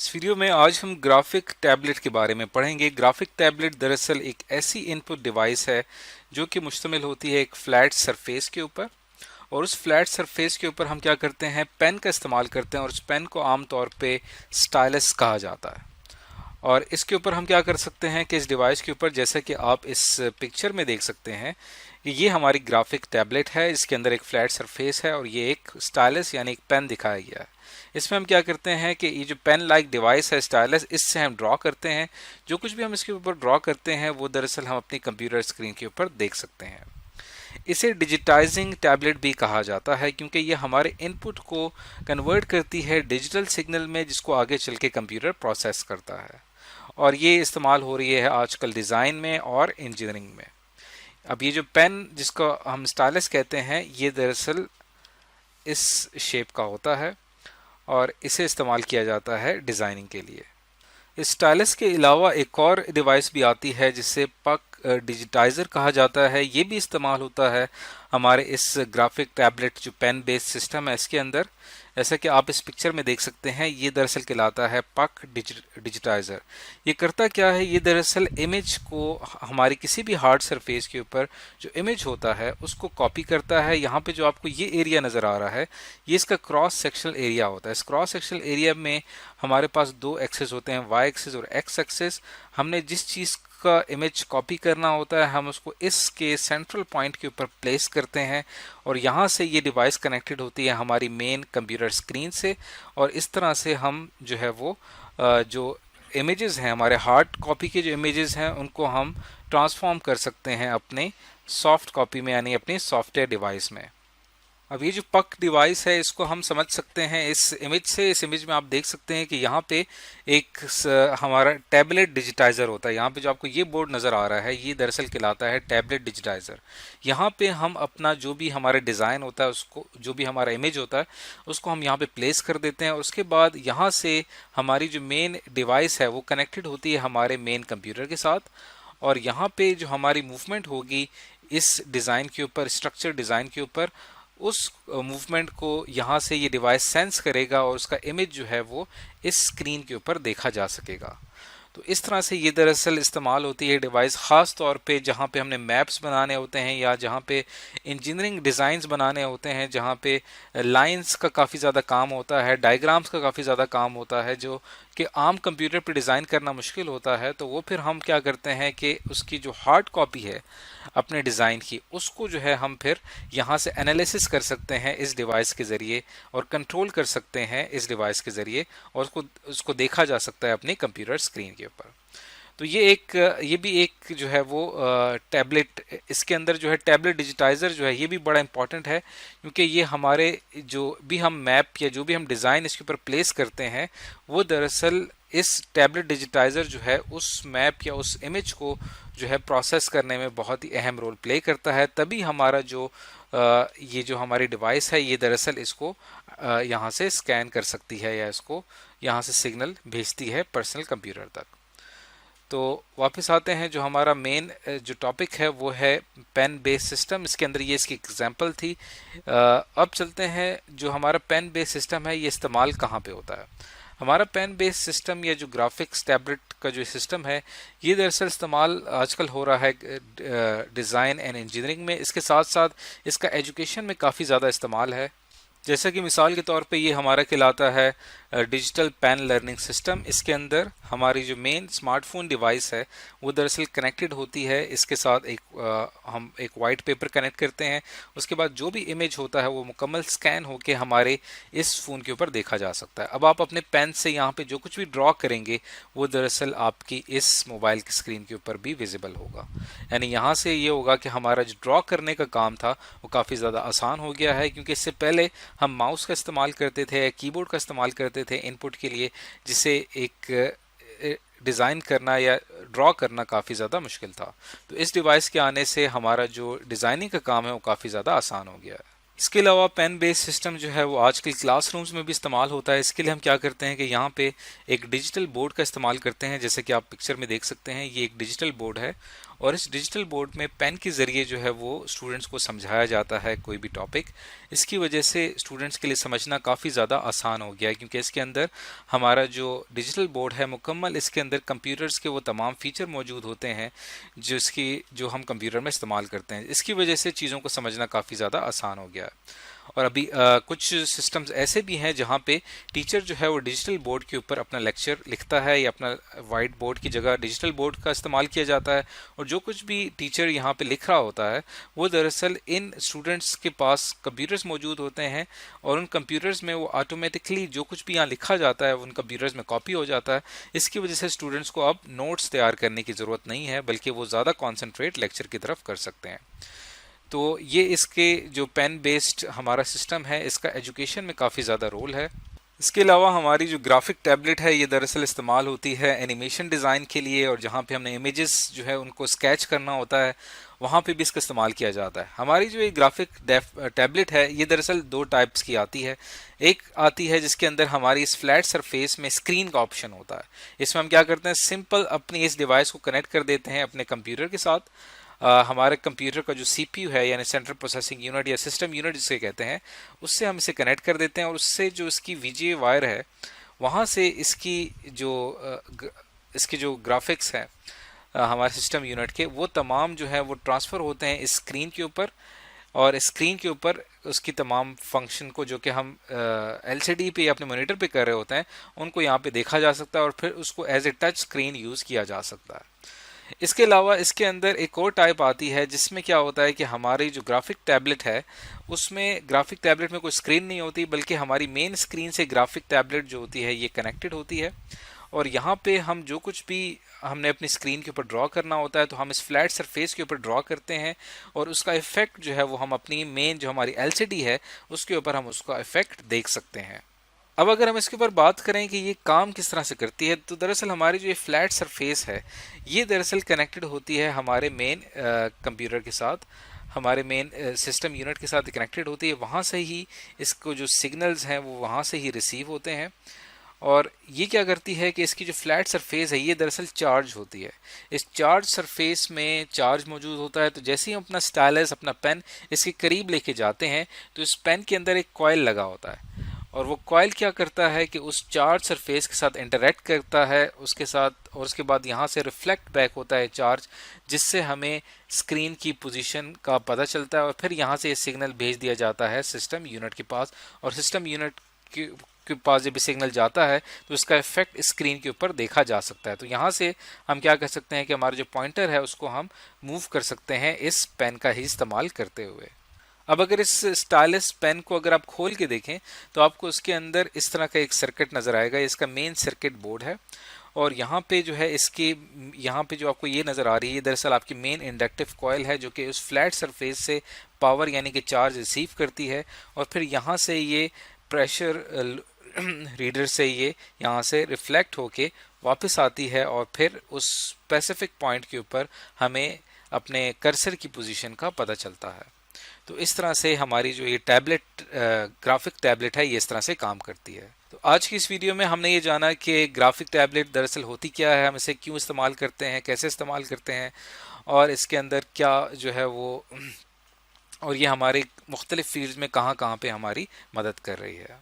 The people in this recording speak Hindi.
इस वीडियो में आज हम ग्राफिक टैबलेट के बारे में पढ़ेंगे। ग्राफिक टैबलेट दरअसल एक ऐसी इनपुट डिवाइस है जो कि मुश्तमिल होती है एक फ्लैट सरफेस के ऊपर, और उस फ्लैट सरफेस के ऊपर हम क्या करते हैं, पेन का इस्तेमाल करते हैं, और उस पेन को आमतौर पे स्टाइलस कहा जाता है। और इसके ऊपर हम क्या कर सकते हैं कि इस डिवाइस के ऊपर, जैसा कि आप इस पिक्चर में देख सकते हैं, कि ये हमारी ग्राफिक टैबलेट है। इसके अंदर एक फ्लैट सरफेस है और ये एक स्टाइलस यानी एक पेन दिखाया गया है। इसमें हम क्या करते हैं कि ये जो पेन लाइक डिवाइस है स्टाइलस, इससे हम ड्रॉ करते हैं। जो कुछ भी हम इसके ऊपर ड्रॉ करते हैं वो दरअसल हम अपनी कंप्यूटर स्क्रीन के ऊपर देख सकते हैं। इसे डिजिटाइजिंग टैबलेट भी कहा जाता है क्योंकि ये हमारे इनपुट को कन्वर्ट करती है डिजिटल सिग्नल में, जिसको आगे चल के कंप्यूटर प्रोसेस करता है। और ये इस्तेमाल हो रही है आजकल डिज़ाइन में और इंजीनियरिंग में। अब ये जो पेन जिसको हम स्टाइलस कहते हैं, ये दरअसल इस शेप का होता है और इसे इस्तेमाल किया जाता है डिज़ाइनिंग के लिए। इस स्टाइलस के अलावा एक और डिवाइस भी आती है जिसे पक डिजिटाइज़र कहा जाता है। ये भी इस्तेमाल होता है हमारे इस ग्राफिक टैबलेट जो पेन बेस्ड सिस्टम है इसके अंदर। जैसा कि आप इस पिक्चर में देख सकते हैं, ये दरअसल कहलाता है पक डिजिटाइज़र। ये करता क्या है, ये दरअसल इमेज को हमारी किसी भी हार्ड सरफेस के ऊपर जो इमेज होता है उसको कॉपी करता है। यहाँ पे जो आपको ये एरिया नज़र आ रहा है, ये इसका क्रॉस सेक्शनल एरिया होता है। इस क्रॉस सेक्शनल एरिया में हमारे पास दो एक्सेस होते हैं, वाई एक्सेस और एक्स एक्सेस। हमने जिस चीज़ का इमेज कॉपी करना होता है हम उसको इसके सेंट्रल पॉइंट के ऊपर प्लेस करते हैं, और यहाँ से ये डिवाइस कनेक्टेड होती है हमारी मेन कंप्यूटर स्क्रीन से। और इस तरह से हम जो है वो जो इमेजेस हैं, हमारे हार्ड कॉपी के जो इमेजेस हैं, उनको हम ट्रांसफॉर्म कर सकते हैं अपने सॉफ्ट कॉपी में, यानी अपने सॉफ्टवेयर डिवाइस में। अब ये जो पक डिवाइस है इसको हम समझ सकते हैं इस इमेज से। इस इमेज में आप देख सकते हैं कि यहाँ पे एक हमारा टैबलेट डिजिटाइज़र होता है। यहाँ पे जो आपको ये बोर्ड नज़र आ रहा है, ये दरअसल कहलाता है टैबलेट डिजिटाइज़र। यहाँ पे हम अपना जो भी हमारा डिज़ाइन होता है, उसको जो भी हमारा इमेज होता है उसको हम यहाँ पे प्लेस कर देते हैं, और उसके बाद यहाँ से हमारी जो मेन डिवाइस है वो कनेक्टेड होती है हमारे मेन कंप्यूटर के साथ। और यहाँ पे जो हमारी मूवमेंट होगी इस डिज़ाइन के ऊपर, स्ट्रक्चर डिज़ाइन के ऊपर, उस मूवमेंट को यहाँ से ये डिवाइस सेंस करेगा और उसका इमेज जो है वो इस स्क्रीन के ऊपर देखा जा सकेगा। तो इस तरह से ये दरअसल इस्तेमाल होती है डिवाइस, ख़ास तौर पे जहाँ पे हमने मैप्स बनाने होते हैं या जहाँ पे इंजीनियरिंग डिज़ाइंस बनाने होते हैं, जहाँ पे लाइंस का काफ़ी ज़्यादा काम होता है, डायग्राम्स का काफ़ी ज़्यादा काम होता है, जो कि आम कंप्यूटर पे डिज़ाइन करना मुश्किल होता है। तो वो फिर हम क्या करते हैं कि उसकी जो हार्ड कॉपी है अपने डिज़ाइन की, उसको जो है हम फिर यहाँ से एनालिसिस कर सकते हैं इस डिवाइस के ज़रिए, और कंट्रोल कर सकते हैं इस डिवाइस के ज़रिए, और उसको देखा जा सकता है अपनी कंप्यूटर स्क्रीन के ऊपर। तो ये भी एक जो है वो टैबलेट, इसके अंदर जो है टैबलेट डिजिटाइज़र जो है ये भी बड़ा इंपॉर्टेंट है, क्योंकि ये हमारे जो भी हम मैप या जो भी हम डिज़ाइन इसके ऊपर प्लेस करते हैं वो दरअसल इस टैबलेट डिजिटाइज़र जो है उस मैप या उस इमेज को जो है प्रोसेस करने में बहुत ही अहम रोल प्ले करता है। तभी हमारा जो ये जो हमारी डिवाइस है ये दरअसल इसको यहाँ से स्कैन कर सकती है, या इसको यहाँ से सिग्नल भेजती है पर्सनल कंप्यूटर तक। तो वापस आते हैं, जो हमारा मेन जो टॉपिक है वो है पेन बेस्ड सिस्टम। इसके अंदर ये इसकी एग्जांपल थी। अब चलते हैं, जो हमारा पेन बेस्ड सिस्टम है ये इस्तेमाल कहाँ पे होता है। हमारा पेन बेस्ड सिस्टम या जो ग्राफिक्स टैबलेट का जो सिस्टम है ये दरअसल इस्तेमाल आजकल हो रहा है डिज़ाइन एंड इंजीनियरिंग में। इसके साथ साथ इसका एजुकेशन में काफ़ी ज़्यादा इस्तेमाल है। जैसा कि मिसाल के तौर पे ये हमारा कहलाता है डिजिटल पेन लर्निंग सिस्टम। इसके अंदर हमारी जो मेन स्मार्टफोन डिवाइस है वो दरअसल कनेक्टेड होती है इसके साथ हम एक वाइट पेपर कनेक्ट करते हैं। उसके बाद जो भी इमेज होता है वो मुकम्मल स्कैन होके हमारे इस फ़ोन के ऊपर देखा जा सकता है। अब आप अपने पेन से यहाँ पे जो कुछ भी ड्रॉ करेंगे वो दरअसल आपकी इस मोबाइल की स्क्रीन के ऊपर भी विजिबल होगा। यानी यहाँ से ये होगा कि हमारा जो ड्रॉ करने का काम था वो काफ़ी ज़्यादा आसान हो गया है, क्योंकि इससे पहले हम माउस का इस्तेमाल करते थे, कीबोर्ड का इस्तेमाल करते थे इनपुट के लिए, जिसे एक डिज़ाइन करना या ड्रॉ करना काफ़ी ज़्यादा मुश्किल था। तो इस डिवाइस के आने से हमारा जो डिज़ाइनिंग का काम है वो काफ़ी ज़्यादा आसान हो गया है। इसके अलावा पेन बेस्ड सिस्टम जो है वो आजकल क्लासरूम्स में भी इस्तेमाल होता है। इसके लिए हम क्या करते हैं कि यहाँ पे एक डिजिटल बोर्ड का इस्तेमाल करते हैं। जैसे कि आप पिक्चर में देख सकते हैं, ये एक डिजिटल बोर्ड है, और इस डिजिटल बोर्ड में पेन के ज़रिए जो है वो स्टूडेंट्स को समझाया जाता है कोई भी टॉपिक। इसकी वजह से स्टूडेंट्स के लिए समझना काफ़ी ज़्यादा आसान हो गया है, क्योंकि इसके अंदर हमारा जो डिजिटल बोर्ड है मुकम्मल, इसके अंदर कंप्यूटर्स के वो तमाम फीचर मौजूद होते हैं जो हम कंप्यूटर में इस्तेमाल करते हैं। इसकी वजह से चीज़ों को समझना काफ़ी ज़्यादा आसान हो गया है। और अभी कुछ सिस्टम्स ऐसे भी हैं जहाँ पे टीचर जो है वो डिजिटल बोर्ड के ऊपर अपना लेक्चर लिखता है, या अपना वाइट बोर्ड की जगह डिजिटल बोर्ड का इस्तेमाल किया जाता है, और जो कुछ भी टीचर यहाँ पे लिख रहा होता है वो दरअसल इन स्टूडेंट्स के पास कंप्यूटर्स मौजूद होते हैं, और उन कंप्यूटर्स में वो ऑटोमेटिकली जो कुछ भी यहाँ लिखा जाता है उन कंप्यूटर्स में कॉपी हो जाता है। इसकी वजह से स्टूडेंट्स को अब नोट्स तैयार करने की ज़रूरत नहीं है, बल्कि वो ज़्यादा कॉन्सेंट्रेट लेक्चर की तरफ कर सकते हैं। तो ये इसके जो पेन बेस्ड हमारा सिस्टम है, इसका एजुकेशन में काफ़ी ज़्यादा रोल है। इसके अलावा हमारी जो ग्राफिक टैबलेट है ये दरअसल इस्तेमाल होती है एनिमेशन डिज़ाइन के लिए, और जहाँ पे हमने इमेजेस जो है उनको स्केच करना होता है वहाँ पे भी इसका इस्तेमाल किया जाता है। हमारी जो ये ग्राफिक टैबलेट है ये दरअसल दो टाइप्स की आती है। एक आती है जिसके अंदर हमारी इस फ्लैट सरफेस में स्क्रीन का ऑप्शन होता है। इसमें हम क्या करते हैं, सिंपल अपनी इस डिवाइस को कनेक्ट कर देते हैं अपने कंप्यूटर के साथ। हमारे कंप्यूटर का जो सीपीयू है, यानी सेंट्रल प्रोसेसिंग यूनिट या सिस्टम यूनिट जिसे कहते हैं, उससे हम इसे कनेक्ट कर देते हैं, और उससे जो इसकी वीजीए वायर है वहाँ से इसकी जो ग्राफिक्स हैं हमारे सिस्टम यूनिट के, वो तमाम जो है वो ट्रांसफ़र होते हैं इस स्क्रीन के ऊपर। और स्क्रीन के ऊपर उसकी तमाम फंक्शन को जो कि हम एलसीडी पे या अपने मॉनिटर पे कर रहे होते हैं उनको यहाँ पे देखा जा सकता है, और फिर उसको as a touch screen use किया जा सकता है। इसके अलावा इसके अंदर एक और टाइप आती है जिसमें क्या होता है कि हमारी जो ग्राफिक टैबलेट है उसमें ग्राफिक टैबलेट में कोई स्क्रीन नहीं होती, बल्कि हमारी मेन स्क्रीन से ग्राफिक टैबलेट जो होती है ये कनेक्टेड होती है। और यहाँ पे हम जो कुछ भी हमने अपनी स्क्रीन के ऊपर ड्रॉ करना होता है तो हम इस फ्लैट सरफेस के ऊपर ड्रॉ करते हैं, और उसका इफेक्ट जो है वो हम अपनी मेन जो हमारी एलसीडी है उसके ऊपर हम उसका इफेक्ट देख सकते हैं। अब अगर हम इसके ऊपर बात करें कि ये काम किस तरह से करती है, तो दरअसल हमारी जो ये फ्लैट सरफेस है ये दरअसल कनेक्टेड होती है हमारे मेन कंप्यूटर के साथ, हमारे मेन सिस्टम यूनिट के साथ कनेक्टेड होती है। वहाँ से ही इसको जो सिग्नल्स हैं वो वहाँ से ही रिसीव होते हैं। और ये क्या करती है कि इसकी जो फ्लैट सरफेस है ये दरअसल चार्ज होती है। इस चार्ज सरफेस में चार्ज मौजूद होता है, तो जैसे ही हम अपना स्टाइलस, अपना पेन इसके करीब लेके जाते हैं तो इस पेन के अंदर एक कॉइल लगा होता है, और वो कॉइल क्या करता है कि उस चार्ज सरफेस के साथ इंटरेक्ट करता है उसके साथ, और उसके बाद यहाँ से रिफ्लेक्ट बैक होता है चार्ज, जिससे हमें स्क्रीन की पोजीशन का पता चलता है, और फिर यहाँ से ये सिग्नल भेज दिया जाता है सिस्टम यूनिट के पास। और सिस्टम यूनिट के पास जब भी सिग्नल जाता है तो इसका इफेक्ट स्क्रीन के ऊपर देखा जा सकता है। तो यहाँ से हम क्या कर सकते हैं कि हमारा जो पॉइंटर है उसको हम मूव कर सकते हैं इस पेन का ही इस्तेमाल करते हुए। अब अगर इस स्टाइलस पेन को अगर आप खोल के देखें तो आपको उसके अंदर इस तरह का एक सर्किट नज़र आएगा। इसका मेन सर्किट बोर्ड है, और यहाँ पे जो है इसकी यहाँ पे जो आपको ये नज़र आ रही है दरअसल आपकी मेन इंडक्टिव कॉइल है, जो कि उस फ्लैट सरफेस से पावर यानी कि चार्ज रिसीव करती है, और फिर यहाँ से ये प्रेशर रीडर से ये यहाँ से रिफ्लेक्ट होके वापस आती है, और फिर उस स्पेसिफिक पॉइंट के ऊपर हमें अपने कर्सर की पोजीशन का पता चलता है। तो इस तरह से हमारी जो ये टैबलेट ग्राफिक टैबलेट है ये इस तरह से काम करती है। तो आज की इस वीडियो में हमने ये जाना कि ग्राफिक टैबलेट दरअसल होती क्या है, हम इसे क्यों इस्तेमाल करते हैं, कैसे इस्तेमाल करते हैं, और इसके अंदर क्या जो है वो और ये हमारे मुख्तलिफ फील्ड्स में कहाँ कहाँ पे हमारी मदद कर रही है।